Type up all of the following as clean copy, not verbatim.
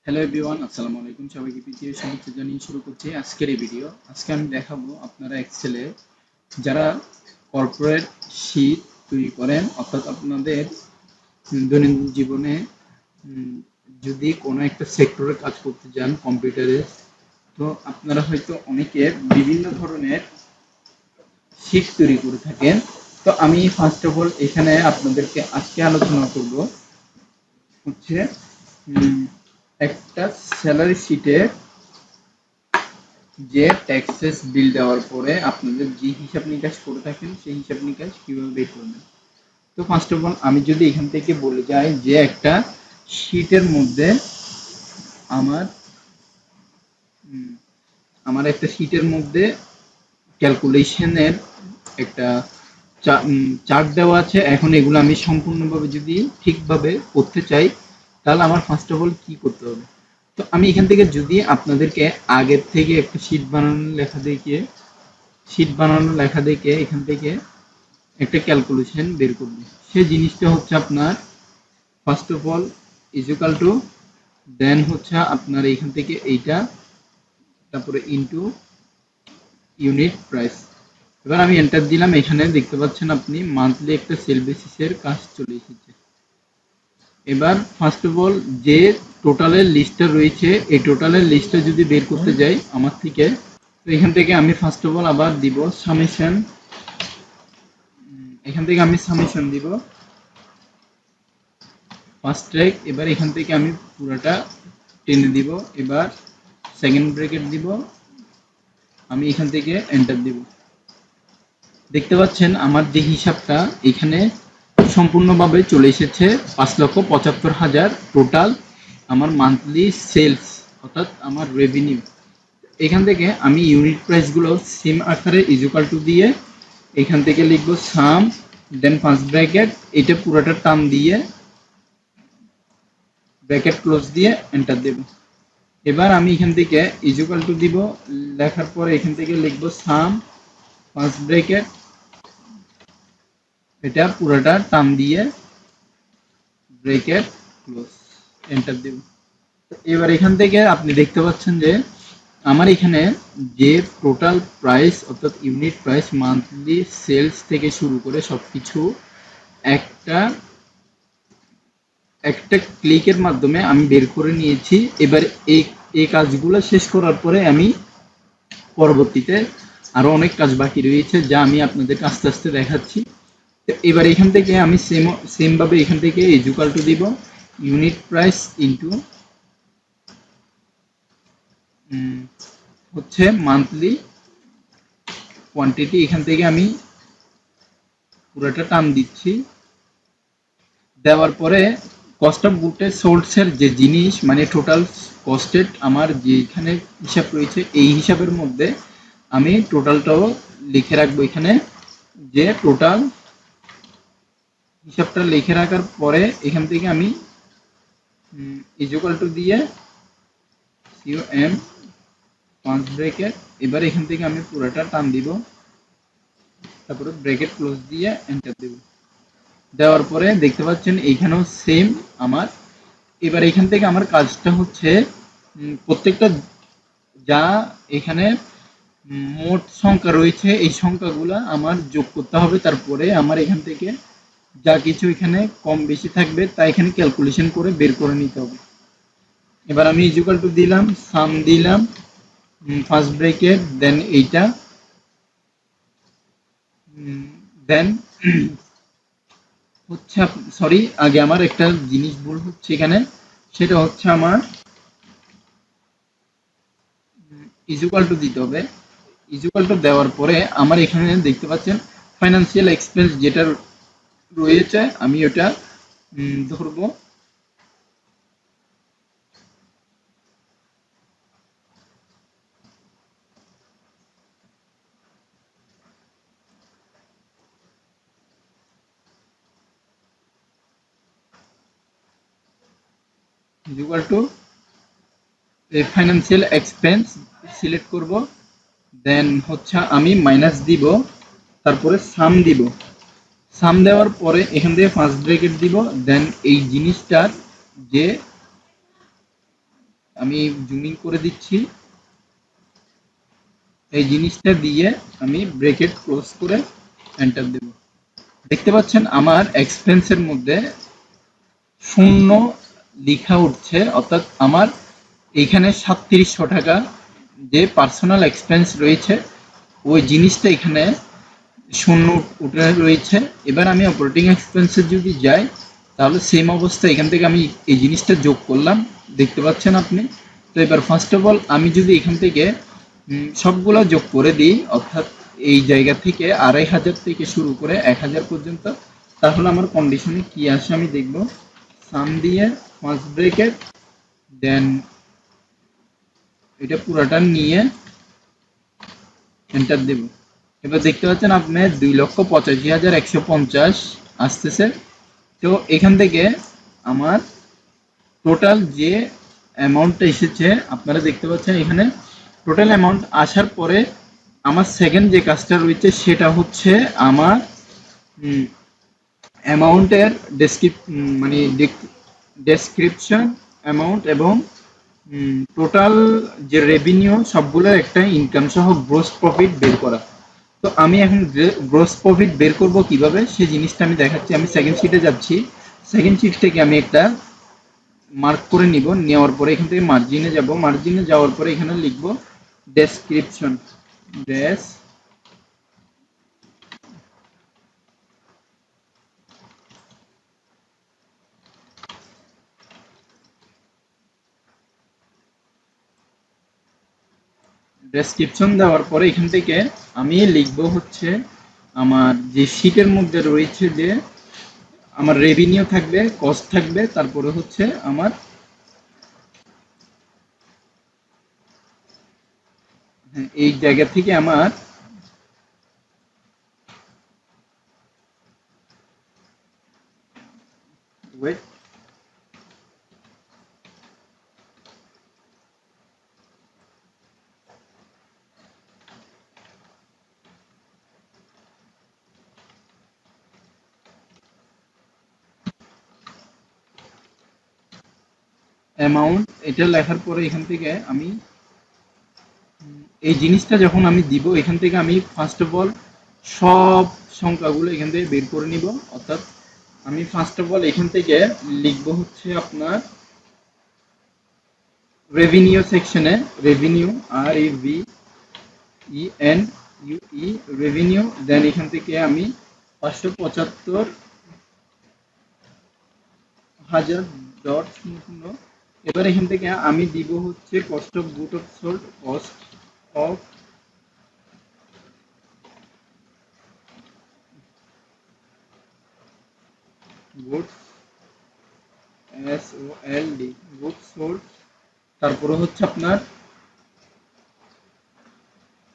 Hello everyone, আসসালামু আলাইকুম। সবাইকে পিটিএ শুভেচ্ছা জানিয়ে শুরু করছি আজকের এই ভিডিও। আজকে আমি দেখাবো আপনারা এক্সেলে যারা কর্পোরেট শীট তৈরি করেন, অর্থাৎ আপনাদের দৈনন্দিন জীবনে উম, যদি কোনো একটা সেক্টরে কাজ করতে যান কম্পিউটারে, তো আপনারা হয়তো অনেকে বিভিন্ন ধরনের শীট তৈরি করে থাকেন। তো আমি ফার্স্ট অফ অল এখানে আপনাদেরকে আজকে আলোচনা করব হচ্ছে উম, একটা স্যালারি শিটে যে ট্যাক্সেস বিল দেওয়ার পরে আপনাদের যে হিসাব নিকাশ করে থাকেন সেই হিসাব নিকাশ কিভাবে বের করবেন। তো ফার্স্ট অফ অল আমি যদি এখান থেকে বলে যাই যে একটা শীটের মধ্যে আমার উম, আমার একটা শীটের মধ্যে ক্যালকুলেশনের একটা চার্ট দেওয়া আছে। এখন এগুলো আমি সম্পূর্ণভাবে যদি ঠিকভাবে করতে চাই তাহলে আমার ফার্স্ট অফ অল কি করতে হবে। তো আমি এখান থেকে যদি আপনাদেরকে আগের থেকে একটা শীট বানানো লেখা দেখে এখান থেকে একটা ক্যালকুলেশন বের করবে, সেই জিনিসটা হচ্ছে আপনার first of all equal to, then হচ্ছে আপনার এখান থেকে এইটা, তারপরে ইনটু ইউনিট প্রাইস। এবার আমি এন্টার দিলাম, এখানে দেখতে পাচ্ছেন আপনি মান্থলি একটা সেল বেসিসের কাজ চলে এসেছে। এবার ফার্স্ট অফ অল যে টোটালের লিস্টটা রয়েছে এই টোটালের লিস্টটা যদি বের করতে যাই আমার থেকে, তো এখান থেকে আমি ফার্স্ট অফ অল আবার দিব সামেশন। এখান থেকে আমি সামেশন দিব ফার্স্ট ট্র্যাক। এবার এখান থেকে আমি পুরোটা টেনে দিব। এবার সেকেন্ড ব্র্যাকেট দিব, আমি এখান থেকে এন্টার দিব। দেখতে পাচ্ছেন আমার যে হিসাবটা এখানে সম্পূর্ণভাবে চলে এসেছে 5,75,000 টোটাল আমার মান্থলি সেলস, অর্থাৎ আমার রেভিনিউ। এখান থেকে আমি ইউনিট প্রাইসগুলো সেম আকারে ইকুয়াল টু দিয়ে এখান থেকে লিখবো সাম, দেন ফার্স্ট ব্র্যাকেট, এটা পুরোটা টার্ম দিয়ে ব্র্যাকেট ক্লোজ দিয়ে এন্টার দেব। এবার আমি এখান থেকে ইকুয়াল টু দিব, লেখার পরে এখান থেকে লিখবো সাম ফার্স্ট ব্র্যাকেট, এটা পুরোটা টার্ম দিয়ে ব্র্যাকেট ক্লোজ এন্টার দেব। এবার এখান থেকে আপনি দেখতে পাচ্ছেন যে আমার এখানে যে টোটাল প্রাইস অর্থাৎ ইউনিট প্রাইস মান্থলি সেলস থেকে শুরু করে সবকিছু একটা একটা ক্লিকের মাধ্যমে আমি বের করে নিয়েছি। এবার এই এই কাজগুলো শেষ করার পরে আমি পরবর্তীতে আরো অনেক কাজ বাকি রয়েছে যা আমি আপনাদেরকে আস্তে আস্তে দেখাচ্ছি। তো এবার এখান থেকে আমি সেম ভাবে এখান থেকে ইকুয়াল টু দিব ইউনিট প্রাইস ইনটু হচ্ছে মান্থলি কোয়ান্টিটি। এখান থেকে আমি পুরোটা টার্ম দিচ্ছি, দেওয়ার পরে কস্ট অফ গুডস সোল্ডসের যে জিনিস মানে টোটাল কস্টেড আমার যেখানে হিসাব রয়েছে এই হিসাবের মধ্যে আমি টোটালটাও লিখে রাখবো এখানে, যে টোটাল হিসাবটা লিখে রাখার পরে এখান থেকে আমি ইকুয়াল টু দিয়ে সিওএম ফার্স্ট ব্র্যাকেট। এবার এখান থেকে আমি পুরোটা টান দিব, তারপরে ব্র্যাকেট ক্লোজ দিয়ে এন্টার দেব। দেওয়ার পরে দেখতে পাচ্ছেন এইখানেও সেম আমার। এবার এখান থেকে আমার কাজটা হচ্ছে প্রত্যেকটা যা এখানে মোট সংখ্যা রয়েছে এই সংখ্যাগুলো আমার যোগ করতে হবে। তারপরে আমার এখান থেকে যা কিছু এখানে কম বেশি থাকবে তা এখানে ক্যালকুলেশন করে বের করে নিতে হবে। এবার আমি ইকুয়াল টু দিলাম, সাম দিলাম ফার্স্ট ব্র্যাকেট, দেন এইটা, দেন হচ্ছে সরি আগে আমার একটা জিনিস ভুল হচ্ছে এখানে, সেটা হচ্ছে আমার ইকুয়াল টু দিতে হবে। ইকুয়াল টু দেওয়ার পরে আমার এখানে দেখতে পাচ্ছেন ফাইন্যান্সিয়াল এক্সপেন্স যেটা রয়েছে আমি ওটা ধরবো। Equal to financial expense select করব, দেন হচ্ছে আমি মাইনাস দিব, তারপরে সাম দিব। সাম দেওয়ার পরে এখান থেকে ফার্স্ট ব্র্যাকেট দিব, দেন এই জিনিসটার যে আমি জুমিং করে দিচ্ছি, এই জিনিসটা দিয়ে আমি ব্রেকেট ক্লোজ করে এন্টার দেব। দেখতে পাচ্ছেন আমার এক্সপেন্সের মধ্যে শূন্য লেখা উঠছে, অর্থাৎ আমার এইখানে 3700 টাকা যে পার্সোনাল এক্সপেন্স রয়েছে ওই জিনিসটা এখানে শূন্য উঠে রয়েছে। এবার আমি অপারেটিং এক্সপেন্সে যদি যাই তাহলে সেম অবস্থা, এখান থেকে আমি এই জিনিসটা যোগ করলাম, দেখতে পাচ্ছেন আপনি। তো এবার ফার্স্ট অফ অল আমি যদি এখান থেকে সবগুলো যোগ করে দিই, অর্থাৎ এই জায়গা থেকে 2500 থেকে শুরু করে 1000 পর্যন্ত, তাহলে আমার কন্ডিশনে কি আসে আমি দেখব। সাম দিয়ে ফার্স্ট ব্রেকেট, দেন এটা পুরাটা নিয়ে এন্টার দেব। এবার দেখতে পাচ্ছেন আপনি 2,85,150 আসতেছে। তো এখান থেকে আমার টোটাল যে অ্যামাউন্টটা এসেছে আপনারা দেখতে পাচ্ছেন এখানে টোটাল অ্যামাউন্ট আসার পরে আমার সেকেন্ড যে কাজটা রয়েছে সেটা হচ্ছে আমার অ্যামাউন্টের মানে ডেসক্রিপশন অ্যামাউন্ট এবং টোটাল যে রেভিনিউ সবগুলোর একটা ইনকাম সহ গ্রোস প্রফিট বের করা। তো আমি এখন গ্রোস প্রফিট বের করব কিভাবে সেই জিনিসটা আমি দেখাচ্ছি। আমি সেকেন্ড শিটে যাচ্ছি, সেকেন্ড শিট থেকে আমি একটা মার্ক করে নিব, নেওয়ার পরে এখান থেকে মার্জিনে যাব, মার্জিনে যাওয়ার পরে এখানে লিখব ডেসক্রিপশন, ডেস ডেসক্রিপশন দেওয়ার পরে এখান থেকে আমি লিখব হচ্ছে আমার যে শিটের মধ্যে রয়েছে যে আমার রেভিনিউ থাকবে, কস্ট থাকবে, তারপরে হচ্ছে আমার এই জায়গা থেকে আমার ওয়েট অ্যামাউন্ট এটা লেখার পরে এখান থেকে আমি এই জিনিসটা যখন আমি দিব এখান থেকে আমি ফার্স্ট অফ অল সব সংখ্যাগুলো এখান থেকে বের করে নিব। অর্থাৎ আমি ফার্স্ট অফ অল এখান থেকে লিখব হচ্ছে আপনার রেভিনিউ সেকশনে, revenue R E V E N U E revenue, then এখান থেকে আমি 575,000.00। এবার এখান থেকে আমি দিব হচ্ছে cost of good of sold, cost of goods, S O L D, good sold, তারপরে হচ্ছে আপনার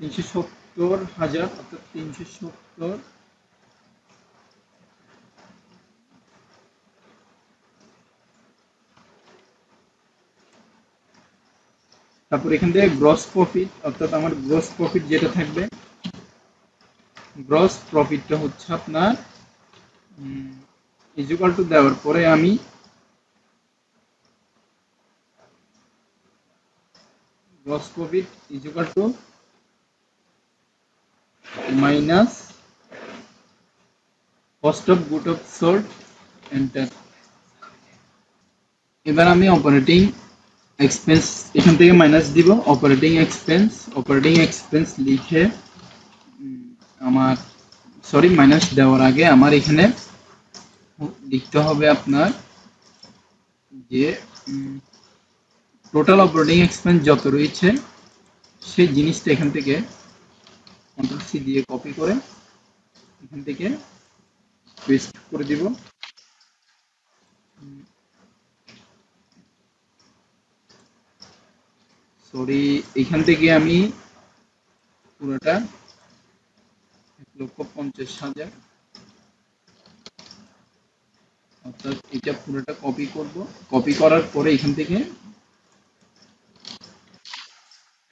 370,000, অর্থাৎ 370। তারপর এখান থেকে গ্রস প্রফিট, অর্থাৎ আমার গ্রস প্রফিট যেটা থাকবে, গ্রস প্রফিটটা হচ্ছে আপনার ইকুয়াল টু দেওয়ার পরে আমি gross profit equal to minus cost of good of sold, enter. এবার আমি অপারেটিং এক্সপেন্স এখান থেকে মাইনাস দিব, অপারেটিং এক্সপেন্স, অপারেটিং এক্সপেন্স লিখে আমার সরি মাইনাস দেওয়ার আগে আমার এখানে লিখতে হবে আপনার যে টোটাল অপারেটিং এক্সপেন্স যত রয়েছে সেই জিনিসটা এখান থেকে কন্ট্রোল সি দিয়ে কপি করে এখান থেকে পেস্ট করে দিব। সরি, এখান থেকে আমি পুরোটা 1,50,000, অর্থাৎ এটা পুরোটা কপি করব। কপি করার পরে এখান থেকে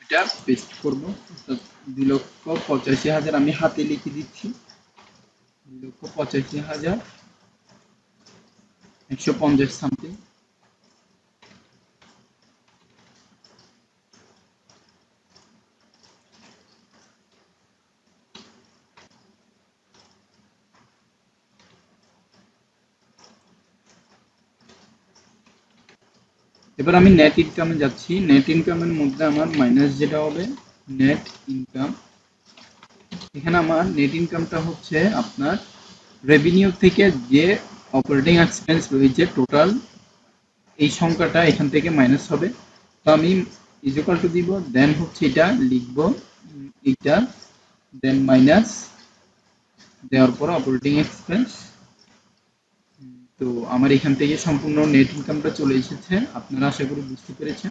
এটা পেস্ট করব, অর্থাৎ 2,85,000 আমি হাতে লিখে দিচ্ছি, 2,85,150 সামথিং। এবার আমি নেট ইনকামে যাচ্ছি। নেট ইনকামের মধ্যে আমার মাইনাস যেটা হবে নেট ইনকাম। এখানে আমার নেট ইনকামটা হচ্ছে আপনার রেভিনিউ থেকে যে অপারেটিং এক্সপেন্স রয়েছে টোটাল এই সংখ্যাটা এখান থেকে মাইনাস হবে। তো আমি ইকুয়াল টু দিব, দেন হচ্ছে এটা লিখব এটা, দেন মাইনাস দেওয়ার পর অপারেটিং এক্সপেন্স। তো আমার এখান থেকে সম্পূর্ণ নেট ইনকামটা চলে এসেছে। আপনারা আশা করি বুঝতে পেরেছেন।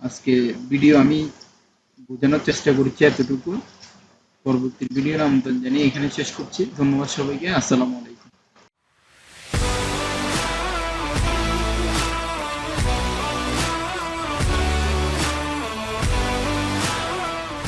আজকে ভিডিও আমি বোঝানোর চেষ্টা করেছি এতটুকু। পরবর্তী ভিডিওর আমন্ত্রণ জানিয়ে এখানে শেষ করছি। ধন্যবাদ সবাইকে। আসসালামু আলাইকুম।